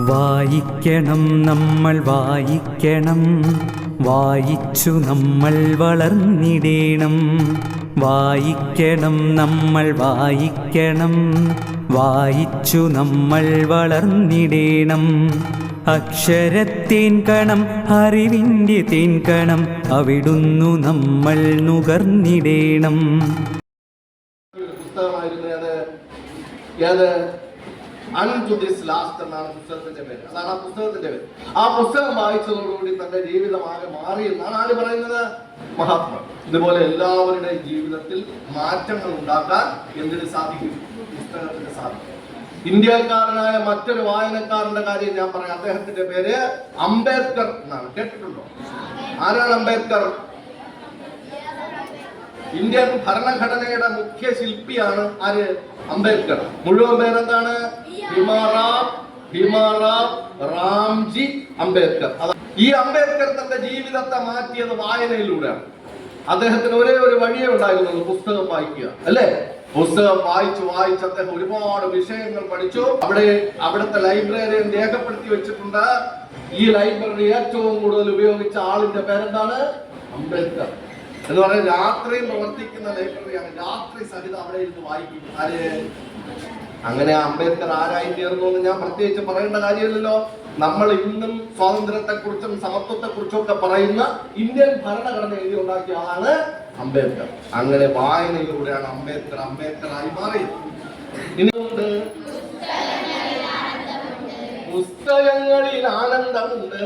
വായിക്കണം നമ്മൾ വായിക്കണം, വായിച്ചു നമ്മൾ വളർന്നിടേണം. വായിക്കണം നമ്മൾ വായിക്കണം, വായിച്ചു നമ്മൾ വളർന്നിടേണം. അക്ഷരത്തേൻ കണം അറിവിൻ്റെ തേൻ കണം, അവിടുന്നു നമ്മൾ നുകർന്നിടേണം. എന്നാണ് പുസ്തകത്തിന്റെ പേര്. അതാണ് ആ പുസ്തകത്തിന്റെ പേര്. ആ പുസ്തകം വായിച്ചതോടുകൂടി തന്റെ ജീവിതമാകെ മാറി എന്നാണ് ആര് പറയുന്നത്? മഹാത്മാ. ഇതുപോലെ എല്ലാവരുടെയും ജീവിതത്തിൽ മാറ്റങ്ങൾ ഉണ്ടാക്കാൻ എന്തിന് സാധിക്കും? പുസ്തകത്തിന് സാധിക്കും. ഇന്ത്യക്കാരനായ മറ്റൊരു വായനക്കാരന്റെ കാര്യം ഞാൻ പറയാം. അദ്ദേഹത്തിന്റെ പേര് അംബേദ്കർ എന്നാണ്. കേട്ടിട്ടുണ്ടോ? ആരാണ് അംബേദ്കർ? ഇന്ത്യൻ ഭരണഘടനയുടെ മുഖ്യ ശില്പിയാണ് ആര്? അംബേദ്കർ. മുഴുവൻ പേരെന്താണ്? ഭീമാറാവ് റാംജി അംബേദ്കർ. ഈ അംബേദ്കർ തന്റെ ജീവിതത്തെ മാറ്റിയത് വായനയിലൂടെയാണ്. അദ്ദേഹത്തിന് ഒരേ ഒരു വഴിയേ ഉണ്ടായിരുന്നുള്ളൂ, പുസ്തകം വായിക്കുക, അല്ലേ? പുസ്തകം വായിച്ച് അദ്ദേഹം ഒരുപാട് വിഷയങ്ങൾ പഠിച്ചു. അവിടുത്തെ ലൈബ്രറിയിൽ രേഖപ്പെടുത്തി വെച്ചിട്ടുണ്ട്. ഈ ലൈബ്രറി ഏറ്റവും കൂടുതൽ ഉപയോഗിച്ച ആളിന്റെ പേരെന്താണ്? അംബേദ്കർ എന്ന് പറയുന്നത്. രാത്രി പ്രവർത്തിക്കുന്ന ലൈബ്രറിയാണ്. രാത്രി സഹിതം അവിടെ ഇരുന്ന് വായിക്കും. ആര്? അങ്ങനെ അംബേദ്കർ ആരായി തീർന്നു എന്ന് ഞാൻ പ്രത്യേകിച്ച് പറയേണ്ട കാര്യമില്ലല്ലോ. നമ്മൾ ഇന്നും സ്വാതന്ത്ര്യത്തെക്കുറിച്ചും സമത്വത്തെക്കുറിച്ചും ഒക്കെ പറയുന്ന ഇന്ത്യൻ ഭരണഘടന എഴുതി ഉണ്ടാക്കിയ ആളാണ് അംബേദ്കർ. അങ്ങനെ വായനയിലൂടെയാണ് അംബേദ്കറായി മാറിയത്. ഇനിയുണ്ട് പുസ്തകങ്ങളിൽ ആനന്ദമുണ്ട്.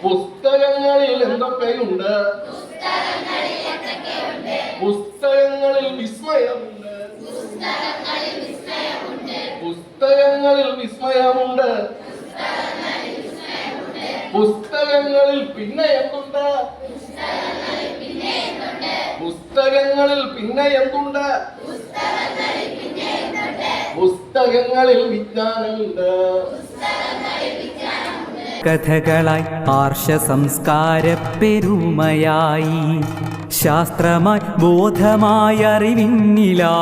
പുസ്തകങ്ങളിൽ എന്തൊക്കെയുണ്ട്? പുസ്തകങ്ങളിൽ വിസ്മയമുണ്ട്. പുസ്തകങ്ങളിൽ വിസ്മയമുണ്ട്. പുസ്തകങ്ങളിൽ പിന്നെ എന്തുണ്ട്? പുസ്തകങ്ങളിൽ പിന്നെ എന്തുണ്ട്? പുസ്തകങ്ങളിൽ വിജ്ഞാനമുണ്ട്. കഥകളായി ആർഷ സംസ്കാര പെരുമയായി, ശാസ്ത്രമായി ബോധമായി അറിവിന്നിലാവെട്ടമിവിടെ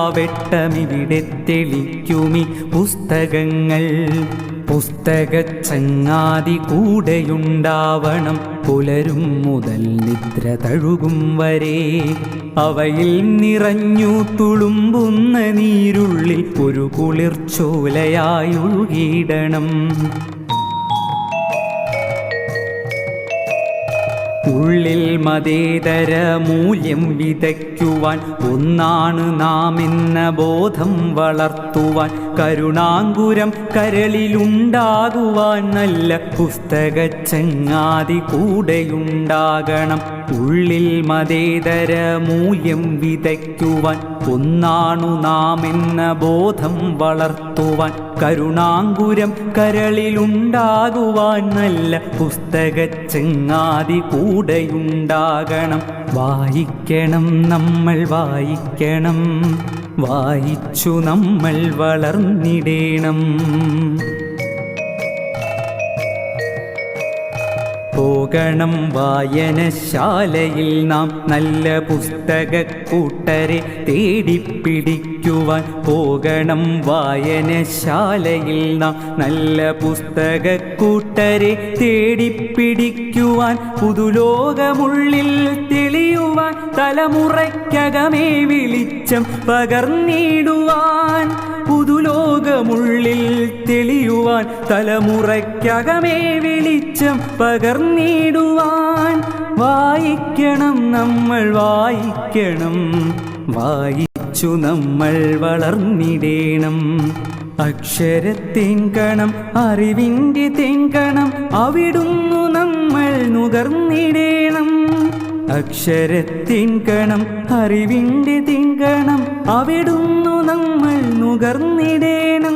തെളിക്കുമി പുസ്തകങ്ങൾ. പുസ്തകച്ചങ്ങാതി കൂടെയുണ്ടാവണം പുലരും മുതൽ നിദ്ര തഴുകും വരെ. അവയിൽ നിറഞ്ഞു തുളുമ്പുന്ന നീരുള്ളിൽ ഒരു കുളിർച്ചോലയായി ഒഴുകിയിടണം. ഉള്ളിൽ മതേതര മൂല്യം വിതയ്ക്കുവാൻ ഒന്നാണ് നാം എന്ന ബോധം വളർത്തുവാൻ, കരുണാങ്കുരം കരളിലുണ്ടാകുവാൻ നല്ല പുസ്തകച്ചങ്ങാതി കൂടെയുണ്ടാകണം. ഉള്ളിൽ മതേതര മൂല്യം വിതയ്ക്കുവാൻ ഒന്നാണു നാം എന്ന ബോധം വളർത്തുവാൻ, കരുണാങ്കുരം കരളിലുണ്ടാകുവാൻ നല്ല പുസ്തകച്ചങ്ങാതി കൂടെയുണ്ടാകണം. വായിക്കണം നമ്മൾ വായിക്കണം, വായിച്ചു നമ്മൾ വളർന്നിടേണം. പോകണം വായനശാലയിൽ നാം നല്ല പുസ്തകക്കൂട്ടരെ തേടിപ്പിടിക്കുവാൻ. പോകണം വായനശാലയിൽ നാം നല്ല പുസ്തകക്കൂട്ടരെ തേടിപ്പിടിക്കുവാൻ. പുതുലോകമുള്ളിൽ തെളിയുവാൻ, തലമുറയ്ക്കകമേ വെളിച്ചം പകർന്നിടുവാൻ. പുതുലോകമുള്ളിൽ തെളിയുവാൻ, തലമുറയ്ക്കകമേ വെളിച്ചം പകർന്നിടുവാൻ. വായിക്കണം നമ്മൾ വായിക്കണം, വായിച്ചു നമ്മൾ വളർന്നിടേണം. അക്ഷരത്തേൻ കണം അറിവിൻ്റെ തേൻ കണം, അവിടുന്നു നമ്മൾ നുകർന്നിടേണം. അക്ഷരത്തേൻ കണം അറിവിൻ്റെ തേൻ കണം, അവിടുന്നു നമ്മൾ നുകർന്നിടേണം.